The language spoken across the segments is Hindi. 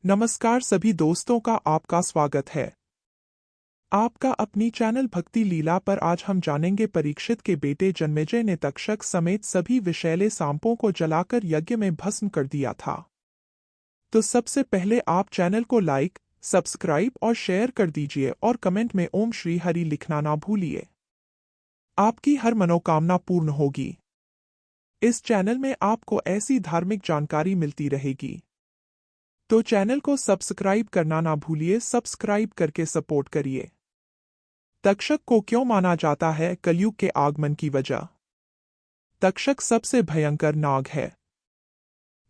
नमस्कार सभी दोस्तों का आपका स्वागत है। आपका अपनी चैनल भक्ति लीला पर आज हम जानेंगे परीक्षित के बेटे जन्मेजय ने तक्षक समेत सभी विषैले सांपों को जलाकर यज्ञ में भस्म कर दिया था। तो सबसे पहले आप चैनल को लाइक, सब्सक्राइब और शेयर कर दीजिए और कमेंट में ओम श्री हरि लिखना ना भूलिए। आपकी हर मनोकामना पूर्ण होगी। इस चैनल में आपको ऐसी धार्मिक जानकारी मिलती रहेगी, तो चैनल को सब्सक्राइब करना ना भूलिए। सब्सक्राइब करके सपोर्ट करिए। तक्षक को क्यों माना जाता है कलयुग के आगमन की वजह? तक्षक सबसे भयंकर नाग है।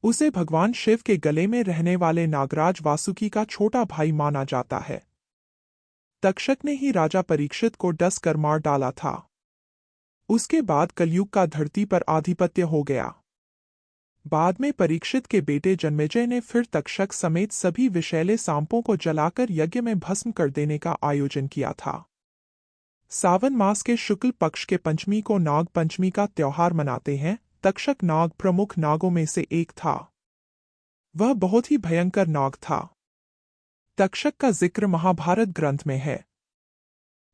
उसे भगवान शिव के गले में रहने वाले नागराज वासुकी का छोटा भाई माना जाता है। तक्षक ने ही राजा परीक्षित को डस कर मार डाला था। उसके बाद कलयुग का धरती पर आधिपत्य हो गया। बाद में परीक्षित के बेटे जन्मेजय ने फिर तक्षक समेत सभी विषैले सांपों को जलाकर यज्ञ में भस्म कर देने का आयोजन किया था। सावन मास के शुक्ल पक्ष के पंचमी को नाग पंचमी का त्योहार मनाते हैं। तक्षक नाग प्रमुख नागों में से एक था। वह बहुत ही भयंकर नाग था। तक्षक का जिक्र महाभारत ग्रंथ में है।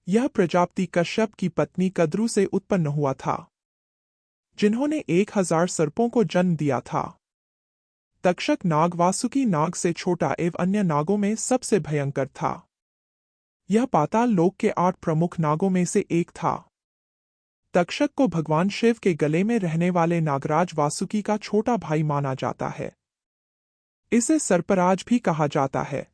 यह प्रजापति कश्यप की पत्नी कद्रु से उत्पन्न हुआ था, जिन्होंने 1000 सर्पों को जन्म दिया था। तक्षक नाग वासुकी नाग से छोटा एवं अन्य नागों में सबसे भयंकर था। यह पाताल लोक के 8 प्रमुख नागों में से एक था। तक्षक को भगवान शिव के गले में रहने वाले नागराज वासुकी का छोटा भाई माना जाता है। इसे सर्पराज भी कहा जाता है।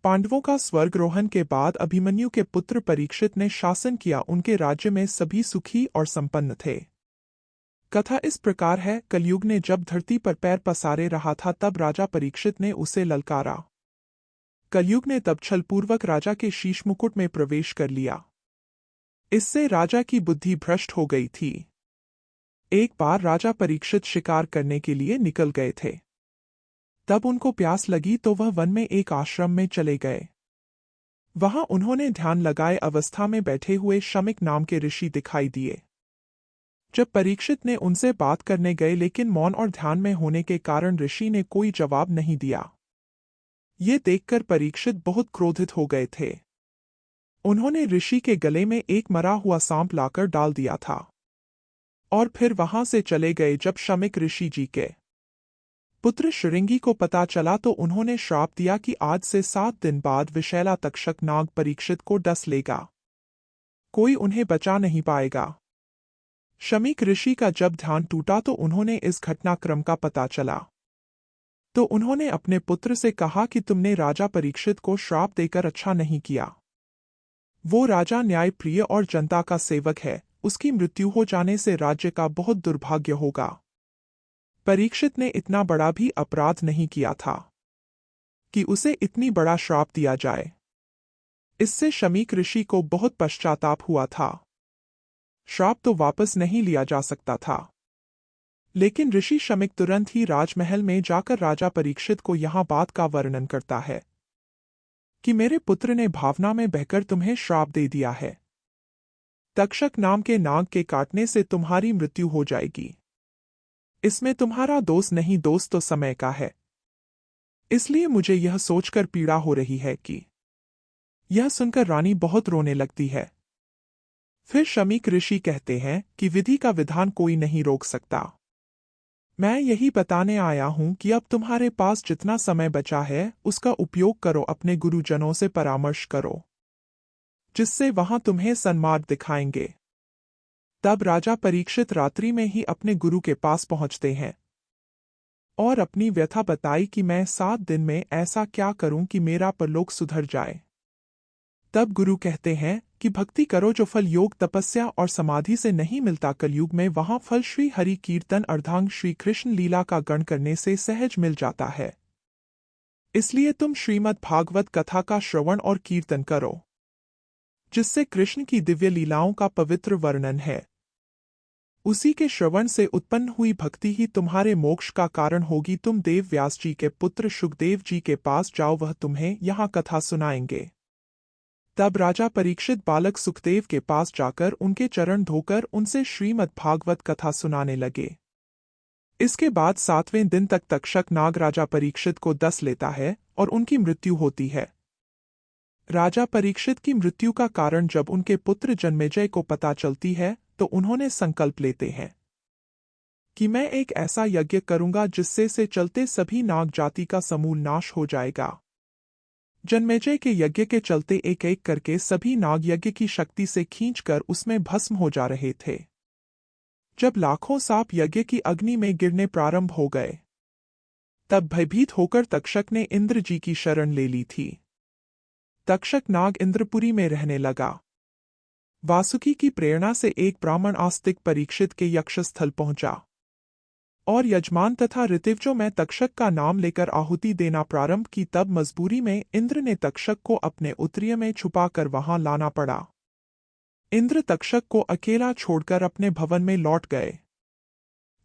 पांडवों का स्वर्गरोहण के बाद अभिमन्यु के पुत्र परीक्षित ने शासन किया। उनके राज्य में सभी सुखी और संपन्न थे। कथा इस प्रकार है, कलयुग ने जब धरती पर पैर पसारे रहा था तब राजा परीक्षित ने उसे ललकारा। कलयुग ने तब छलपूर्वक राजा के शीश मुकुट में प्रवेश कर लिया। इससे राजा की बुद्धि भ्रष्ट हो गई थी। एक बार राजा परीक्षित शिकार करने के लिए निकल गए थे। तब उनको प्यास लगी तो वह वन में एक आश्रम में चले गए। वहां उन्होंने ध्यान लगाए अवस्था में बैठे हुए शमिक नाम के ऋषि दिखाई दिए। जब परीक्षित ने उनसे बात करने गए लेकिन मौन और ध्यान में होने के कारण ऋषि ने कोई जवाब नहीं दिया। ये देखकर परीक्षित बहुत क्रोधित हो गए थे। उन्होंने ऋषि के गले में एक मरा हुआ सांप लाकर डाल दिया था और फिर वहां से चले गए। जब शमिक ऋषि जी के पुत्र श्रृंगी को पता चला तो उन्होंने श्राप दिया कि आज से 7 दिन बाद विषैला तक्षक नाग परीक्षित को डस लेगा। कोई उन्हें बचा नहीं पाएगा। शमीक ऋषि का जब ध्यान टूटा तो उन्होंने इस घटनाक्रम का पता चला। तो उन्होंने अपने पुत्र से कहा कि तुमने राजा परीक्षित को श्राप देकर अच्छा नहीं किया। वो राजा न्यायप्रिय और जनता का सेवक है। उसकी मृत्यु हो जाने से राज्य का बहुत दुर्भाग्य होगा। परीक्षित ने इतना बड़ा भी अपराध नहीं किया था कि उसे इतनी बड़ा श्राप दिया जाए। इससे शमीक ऋषि को बहुत पश्चाताप हुआ था। श्राप तो वापस नहीं लिया जा सकता था। लेकिन ऋषि शमिक तुरंत ही राजमहल में जाकर राजा परीक्षित को यहां बात का वर्णन करता है कि मेरे पुत्र ने भावना में बहकर तुम्हें श्राप दे दिया है। तक्षक नाम के नाग के काटने से तुम्हारी मृत्यु हो जाएगी। इसमें तुम्हारा दोष नहीं, दोष तो समय का है। इसलिए मुझे यह सोचकर पीड़ा हो रही है कि यह सुनकर रानी बहुत रोने लगती है। फिर शमीक ऋषि कहते हैं कि विधि का विधान कोई नहीं रोक सकता। मैं यही बताने आया हूं कि अब तुम्हारे पास जितना समय बचा है उसका उपयोग करो। अपने गुरुजनों से परामर्श करो, जिससे वहां तुम्हें सन्मार्ग दिखाएंगे। तब राजा परीक्षित रात्रि में ही अपने गुरु के पास पहुंचते हैं और अपनी व्यथा बताई कि मैं 7 दिन में ऐसा क्या करूं कि मेरा परलोक सुधर जाए। तब गुरु कहते हैं कि भक्ति करो, जो फल योग तपस्या और समाधि से नहीं मिलता कलयुग में वहां फल श्री हरि कीर्तन अर्धांग श्री कृष्ण लीला का गण करने से सहज मिल जाता है। इसलिए तुम श्रीमद् भागवत कथा का श्रवण और कीर्तन करो, जिससे कृष्ण की दिव्य लीलाओं का पवित्र वर्णन है। उसी के श्रवण से उत्पन्न हुई भक्ति ही तुम्हारे मोक्ष का कारण होगी। तुम देव व्यास जी के पुत्र शुकदेव जी के पास जाओ, वह तुम्हें यहाँ कथा सुनाएंगे। तब राजा परीक्षित बालक सुखदेव के पास जाकर उनके चरण धोकर उनसे श्रीमद् भागवत कथा सुनाने लगे। इसके बाद 7वें दिन तक तक्षक नाग राजा परीक्षित को डस लेता है और उनकी मृत्यु होती है। राजा परीक्षित की मृत्यु का कारण जब उनके पुत्र जन्मेजय को पता चलती है तो उन्होंने संकल्प लेते हैं कि मैं एक ऐसा यज्ञ करूंगा जिससे से चलते सभी नाग जाति का समूल नाश हो जाएगा। जन्मेजय के यज्ञ के चलते एक एक करके सभी नाग यज्ञ की शक्ति से खींचकर उसमें भस्म हो जा रहे थे। जब लाखों सांप यज्ञ की अग्नि में गिरने प्रारंभ हो गए तब भयभीत होकर तक्षक ने इंद्र जी की शरण ले ली थी। तक्षक नाग इंद्रपुरी में रहने लगा। वासुकी की प्रेरणा से एक ब्राह्मण आस्तिक परीक्षित के यक्षस्थल पहुंचा और यजमान तथा ऋतिव्जों में तक्षक का नाम लेकर आहुति देना प्रारंभ की। तब मजबूरी में इंद्र ने तक्षक को अपने उत्तरीय में छुपाकर वहां लाना पड़ा। इंद्र तक्षक को अकेला छोड़कर अपने भवन में लौट गए।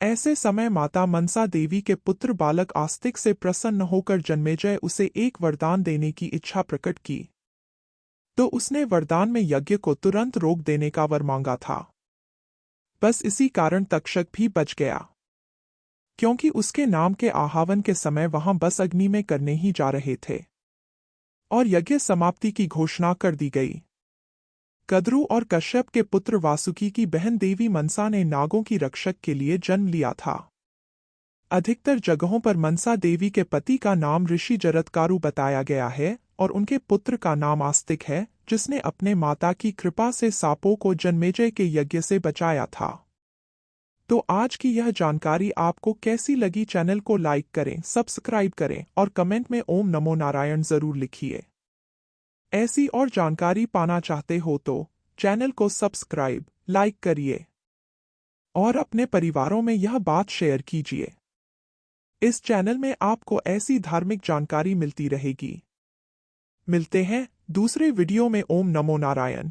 ऐसे समय माता मनसा देवी के पुत्र बालक आस्तिक से प्रसन्न होकर जन्मेजय उसे एक वरदान देने की इच्छा प्रकट की तो उसने वरदान में यज्ञ को तुरंत रोक देने का वर मांगा था। बस इसी कारण तक्षक भी बच गया, क्योंकि उसके नाम के आह्वान के समय वहां बस अग्नि में करने ही जा रहे थे और यज्ञ समाप्ति की घोषणा कर दी गई। कद्रु और कश्यप के पुत्र वासुकी की बहन देवी मनसा ने नागों की रक्षक के लिए जन्म लिया था। अधिकतर जगहों पर मनसा देवी के पति का नाम ऋषि जरत्कारु बताया गया है और उनके पुत्र का नाम आस्तिक है, जिसने अपने माता की कृपा से सांपों को जन्मेजय के यज्ञ से बचाया था। तो आज की यह जानकारी आपको कैसी लगी? चैनल को लाइक करें, सब्सक्राइब करें और कमेंट में ओम नमो नारायण जरूर लिखिए। ऐसी और जानकारी पाना चाहते हो तो चैनल को सब्सक्राइब, लाइक करिए और अपने परिवारों में यह बात शेयर कीजिए। इस चैनल में आपको ऐसी धार्मिक जानकारी मिलती रहेगी। मिलते हैं दूसरे वीडियो में। ओम नमो नारायण।